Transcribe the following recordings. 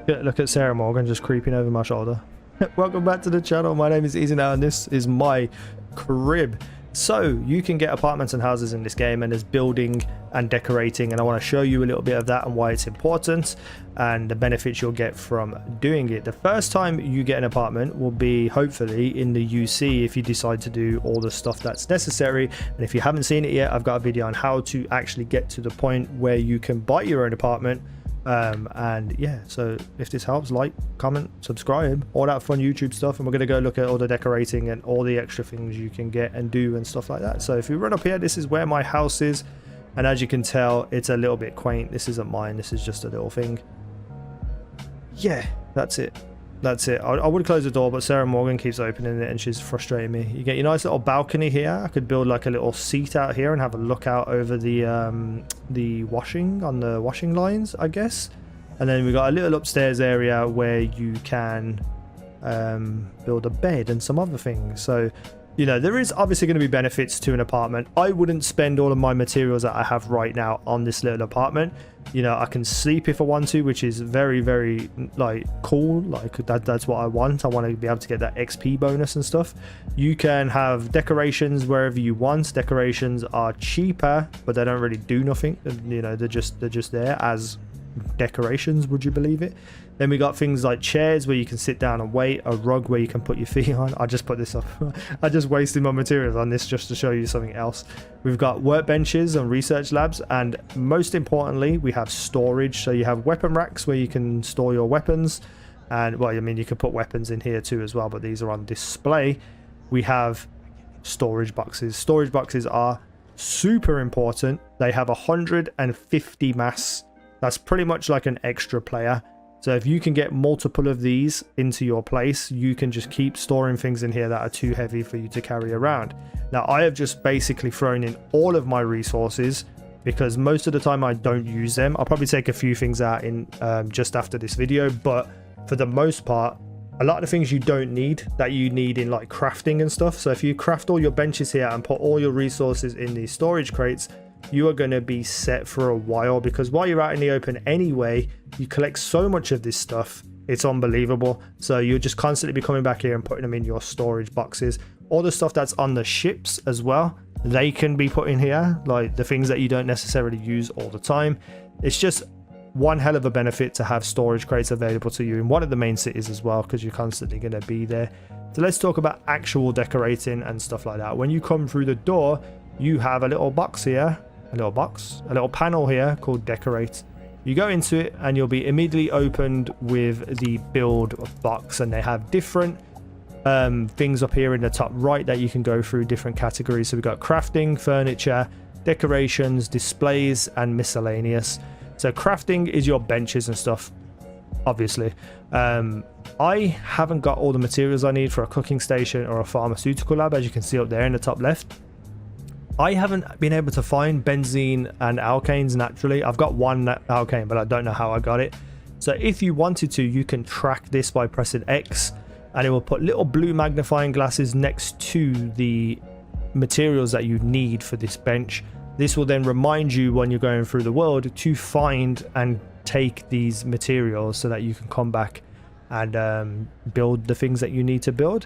Look at Sarah Morgan just creeping over my shoulder. Welcome back to the channel. My name is easynow and this is my crib. So you can get apartments and houses in this game, and there's building and decorating, and I want to show you a little bit of that and why it's important and the benefits you'll get from doing it. The first time you get an apartment will be hopefully in the UC if you decide to do all the stuff that's necessary. And if you haven't seen it yet, I've got a video on how to actually get to the point where you can buy your own apartment. And yeah, so if this helps, like, comment, subscribe, all that fun YouTube stuff, and we're going to go look at all the decorating and all the extra things you can get and do and stuff like that. So if you run up here, this is where my house is, and as you can tell, it's a little bit quaint. This isn't mine, this is just a little thing. Yeah, that's it. That's it. I would close the door, but Sarah Morgan keeps opening it and she's frustrating me. You get your nice little balcony here. I could build like a little seat out here and have a look out over the washing on the washing lines, I guess. And then we got a little upstairs area where you can build a bed and some other things. So, you know, there is obviously going to be benefits to an apartment. I wouldn't spend all of my materials that I have right now on this little apartment. You know, I can sleep if I want to, which is very, very like cool. Like that's what I want. I want to be able to get that XP bonus and stuff. You can have decorations wherever you want. Decorations are cheaper, but they don't really do nothing. You know, they're just there as decorations, would you believe it? Then we got things like chairs where you can sit down and wait, a rug where you can put your feet on. I just put this up. I just wasted my materials on this just to show you something else. We've got workbenches and research labs, and most importantly we have storage. So you have weapon racks where you can store your weapons, and well, I mean, you can put weapons in here too as well, but these are on display. We have storage boxes. Storage boxes are super important. They have 150 mass. That's pretty much like an extra player. So if you can get multiple of these into your place, you can just keep storing things in here that are too heavy for you to carry around. Now, I have just basically thrown in all of my resources because most of the time I don't use them. I'll probably take a few things out in just after this video, but for the most part, a lot of the things you don't need that you need in like crafting and stuff. So if you craft all your benches here and put all your resources in these storage crates, you are going to be set for a while, because while you're out in the open anyway, you collect so much of this stuff, it's unbelievable. So you'll just constantly be coming back here and putting them in your storage boxes. All the stuff that's on the ships as well, they can be put in here, like the things that you don't necessarily use all the time. It's just one hell of a benefit to have storage crates available to you in one of the main cities as well, because you're constantly going to be there. So let's talk about actual decorating and stuff like that. When you come through the door, you have a little box here, a little panel here called decorate. You go into it and you'll be immediately opened with the build box, and they have different things up here in the top right that you can go through, different categories. So we've got crafting, furniture, decorations, displays, and miscellaneous. So crafting is your benches and stuff, obviously. I haven't got all the materials I need for a cooking station or a pharmaceutical lab, as you can see up there in the top left. I haven't been able to find benzene and alkanes naturally. I've got one alkane, but I don't know how I got it. So if you wanted to, you can track this by pressing X, and it will put little blue magnifying glasses next to the materials that you need for this bench. This will then remind you when you're going through the world to find and take these materials so that you can come back and build the things that you need to build.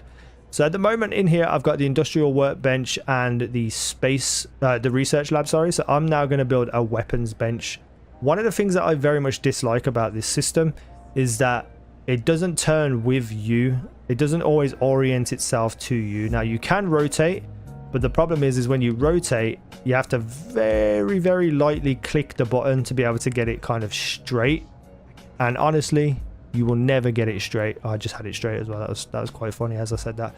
So at the moment in here, I've got the industrial workbench and the the research lab, sorry. So I'm now going to build a weapons bench. One of the things that I very much dislike about this system is that it doesn't turn with you. It doesn't always orient itself to you. Now you can rotate, but the problem is when you rotate, you have to very, very lightly click the button to be able to get it kind of straight. And honestly, you will never get it straight. Oh, I just had it straight as well. That was quite funny as I said that.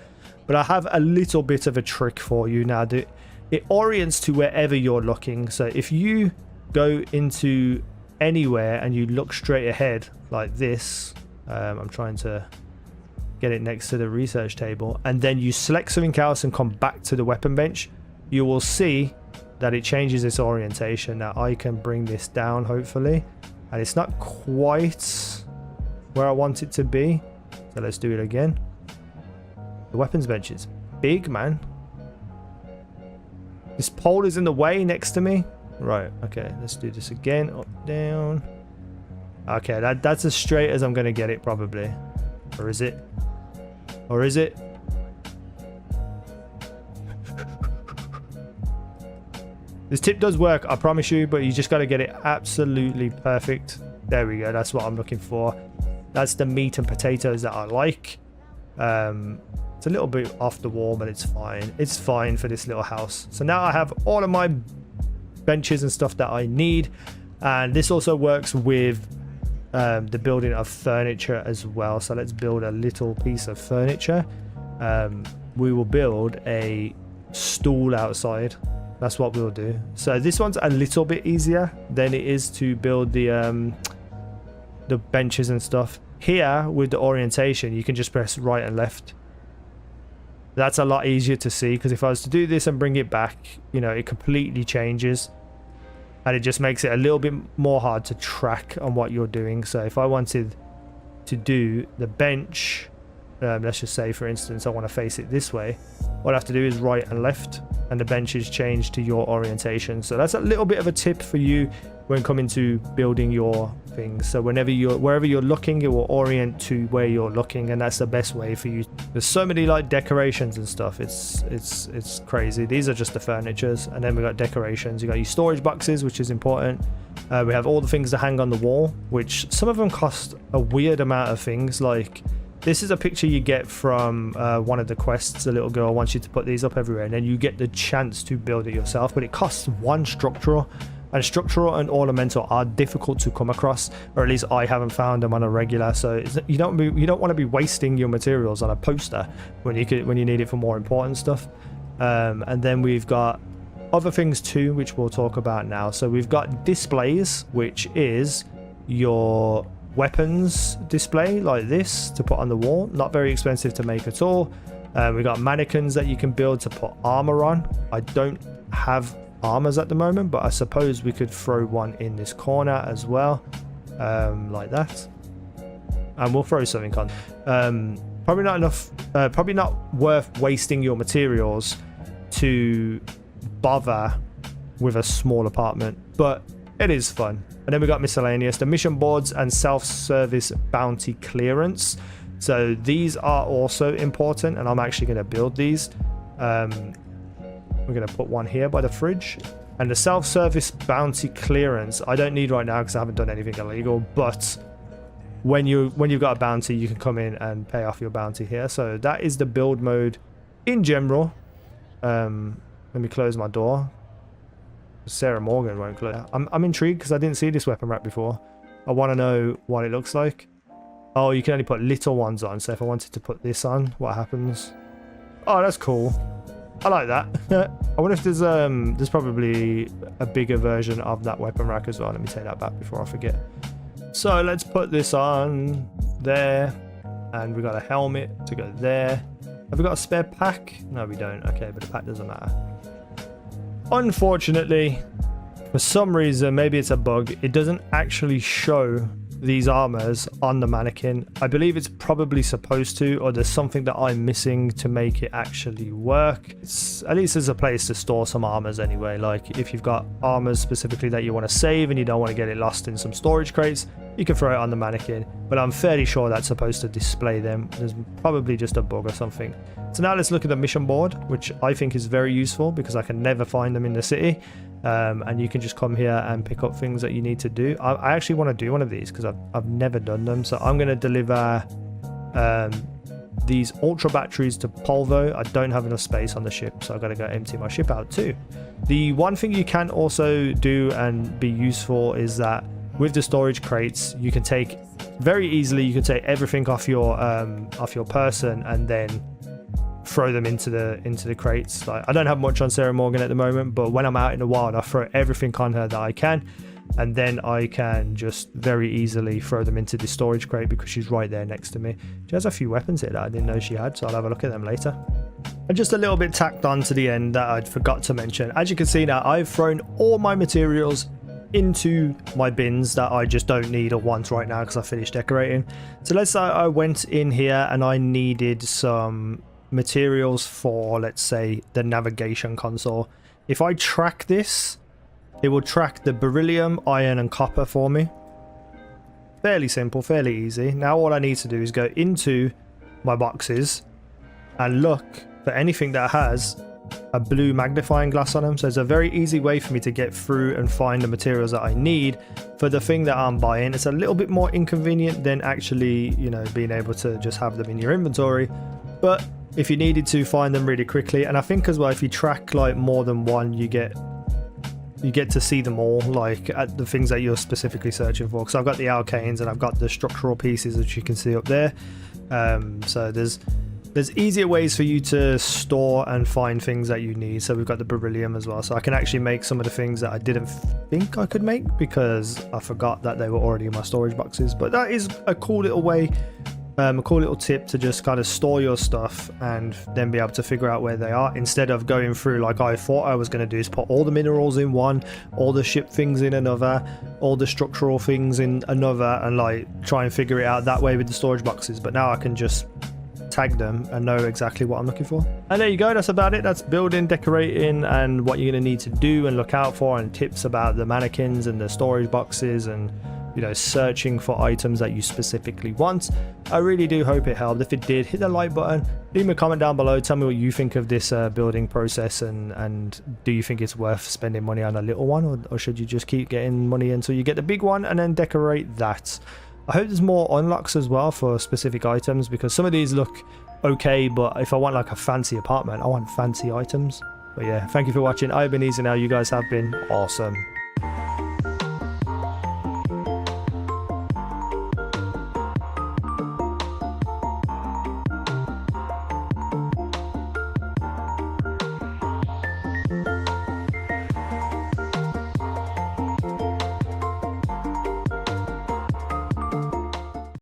But I have a little bit of a trick for you now. It orients to wherever you're looking. So if you go into anywhere and you look straight ahead like this, I'm trying to get it next to the research table, and then you select something else and come back to the weapon bench, you will see that it changes its orientation. Now I can bring this down hopefully, and it's not quite where I want it to be, so let's do it again. The weapons bench is big, man. This pole is in the way next to me. Right, okay, let's do this again. Up, down. Okay, that's as straight as I'm going to get it probably. Or is it? Or is it? This tip does work, I promise you, but you just got to get it absolutely perfect. There we go. That's what I'm looking for. That's the meat and potatoes that I like. It's a little bit off the wall, but it's fine. It's fine for this little house. So now I have all of my benches and stuff that I need. And this also works with the building of furniture as well. So let's build a little piece of furniture. We will build a stool outside. That's what we'll do. So this one's a little bit easier than it is to build the benches and stuff. Here with the orientation, you can just press right and left. That's a lot easier to see, because if I was to do this and bring it back, you know, it completely changes. And it just makes it a little bit more hard to track on what you're doing. So if I wanted to do the bench, let's just say, for instance, I want to face it this way. What I have to do is right and left, and the bench is changed to your orientation. So that's a little bit of a tip for you when coming to building your things. So wherever you're looking, it will orient to where you're looking, and that's the best way for you. There's so many like decorations and stuff. It's crazy. These are just the furnitures, and then we got decorations. You got your storage boxes, which is important. We have all the things to hang on the wall, which some of them cost a weird amount of things. Like this is a picture you get from one of the quests. A little girl wants you to put these up everywhere, and then you get the chance to build it yourself, but it costs one structural. And structural and ornamental are difficult to come across, or at least I haven't found them on a regular. So you don't want to be wasting your materials on a poster when you need it for more important stuff. And then we've got other things too, which we'll talk about now. So we've got displays, which is your weapons display like this to put on the wall. Not very expensive to make at all. We've got mannequins that you can build to put armor on. I don't have armors at the moment, but I suppose we could throw one in this corner as well, like that, and we'll throw something on. Probably not enough, probably not worth wasting your materials to bother with a small apartment, but it is fun. And then we got miscellaneous, the mission boards and self-service bounty clearance. So these are also important, and I'm actually going to build these. We're going to put one here by the fridge. And the self-service bounty clearance, I don't need right now because I haven't done anything illegal. But when you've got a bounty, you can come in and pay off your bounty here. So that is the build mode in general. Let me close my door. Sarah Morgan won't close. I'm intrigued because I didn't see this weapon rack before. I want to know what it looks like. Oh, you can only put little ones on. So if I wanted to put this on, what happens? Oh, that's cool. I like that. I wonder if there's probably a bigger version of that weapon rack as well. Let me take that back before I forget. So let's put this on there, and we got a helmet to go there. Have we got a spare pack? No, we don't. Okay, but the pack doesn't matter. Unfortunately, for some reason, maybe it's a bug, it doesn't actually show these armors on the mannequin. I believe it's probably supposed to, or there's something that I'm missing to make it actually work. At least there's a place to store some armors anyway. Like if you've got armors specifically that you want to save and you don't want to get it lost in some storage crates, you can throw it on the mannequin, but I'm fairly sure that's supposed to display them. There's probably just a bug or something. So now let's look at the mission board, which I think is very useful because I can never find them in the city. And you can just come here and pick up things that you need to do. I actually want to do one of these because I've never done them. So I'm going to deliver these ultra batteries to Polvo. I don't have enough space on the ship, so I've got to go empty my ship out too. The one thing you can also do and be useful is that with the storage crates, you can take very easily, you can take everything off your person and then throw them into the crates. Like I don't have much on Sarah Morgan at the moment, but when I'm out in the wild, I throw everything on her that I can, and then I can just very easily throw them into the storage crate because she's right there next to me. She has a few weapons here that I didn't know she had, so I'll have a look at them later. And just a little bit tacked on to the end that I'd forgot to mention. As you can see now, I've thrown all my materials into my bins that I just don't need or want right now because I finished decorating. So let's say I went in here and I needed some materials for, let's say, the navigation console. If I track this, it will track the beryllium, iron and copper for me. fairly simple, fairly easy. Now all I need to do is go into my boxes and look for anything that has a blue magnifying glass on them. So it's a very easy way for me to get through and find the materials that I need for the thing that I'm buying. It's a little bit more inconvenient than actually, you know, being able to just have them in your inventory, but if you needed to find them really quickly. And I think as well, if you track like more than one, you get to see them all, like at the things that you're specifically searching for. Because I've got the alkanes and I've got the structural pieces, which you can see up there. So there's easier ways for you to store and find things that you need. So we've got the beryllium as well, so I can actually make some of the things that I didn't think I could make because I forgot that they were already in my storage boxes. But that is a cool little way, a cool little tip to just kind of store your stuff and then be able to figure out where they are, instead of going through like I thought I was going to do, is put all the minerals in one, all the ship things in another, all the structural things in another, and like try and figure it out that way with the storage boxes. But now I can just tag them and know exactly what I'm looking for. And there you go, that's about it. That's building, decorating, and what you're going to need to do and look out for, and tips about the mannequins and the storage boxes, and you know, searching for items that you specifically want. I really do hope it helped. If it did, hit the like button, leave me a comment down below, tell me what you think of this building process, and do you think it's worth spending money on a little one, or should you just keep getting money until you get the big one and then decorate that? I hope there's more unlocks as well for specific items, because some of these look okay, but if I want like a fancy apartment, I want fancy items. But yeah, thank you for watching. I've been easynow. You guys have been awesome.